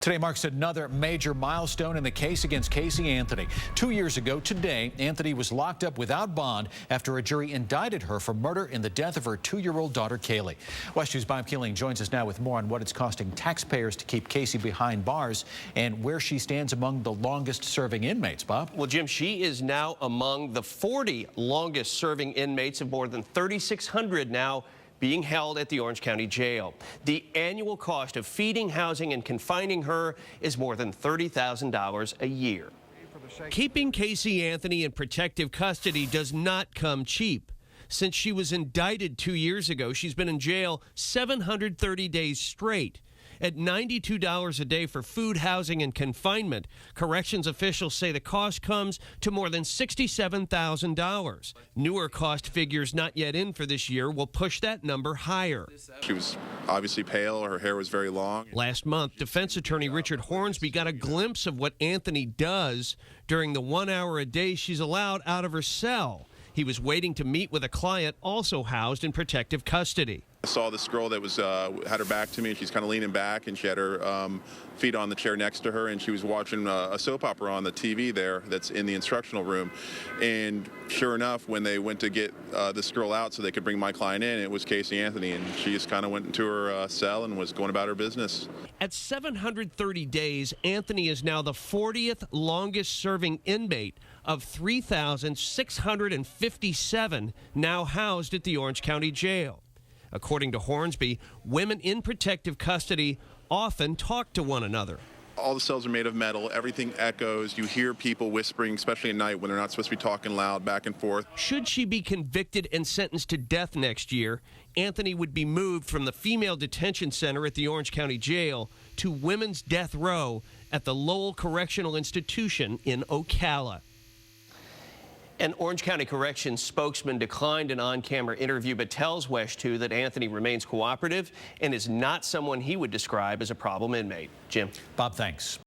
Today marks another major milestone in the case against Casey Anthony. 2 years ago today, Anthony was locked up without bond after a jury indicted her for murder in the death of her 2-year-old daughter, Kaylee. West News' Bob Keeling joins us now with more on what it's costing taxpayers to keep Casey behind bars and where she stands among the longest-serving inmates. Bob? Well, Jim, she is now among the 40 longest-serving inmates of more than 3,600 now being held at the Orange County Jail. The annual cost of feeding, housing, and confining her is more than $30,000 a year. Keeping Casey Anthony in protective custody does not come cheap. Since she was indicted 2 years ago, she's been in jail 730 days straight. At $92 a day for food, housing, and confinement, corrections officials say the cost comes to more than $67,000. Newer cost figures not yet in for this year will push that number higher. She was obviously pale. Her hair was very long. Last month, defense attorney Richard Hornsby got a glimpse of what Anthony does during the 1 hour a day she's allowed out of her cell. He was waiting to meet with a client also housed in protective custody. I saw this girl that was had her back to me, and she's kind of leaning back, and she had her feet on the chair next to her, and she was watching a soap opera on the TV there that's in the instructional room. And sure enough, when they went to get this girl out so they could bring my client in, it was Casey Anthony, and she just kind of went into her cell and was going about her business. At 730 days, Anthony is now the 40th longest-serving inmate of 3,657 now housed at the Orange County Jail. According to Hornsby, women in protective custody often talk to one another. All the cells are made of metal. Everything echoes. You hear people whispering, especially at night when they're not supposed to be talking loud back and forth. Should she be convicted and sentenced to death next year, Anthony would be moved from the female detention center at the Orange County Jail to women's death row at the Lowell Correctional Institution in Ocala. An Orange County Corrections spokesman declined an on-camera interview but tells WESH 2 that Anthony remains cooperative and is not someone he would describe as a problem inmate. Jim? Bob, thanks.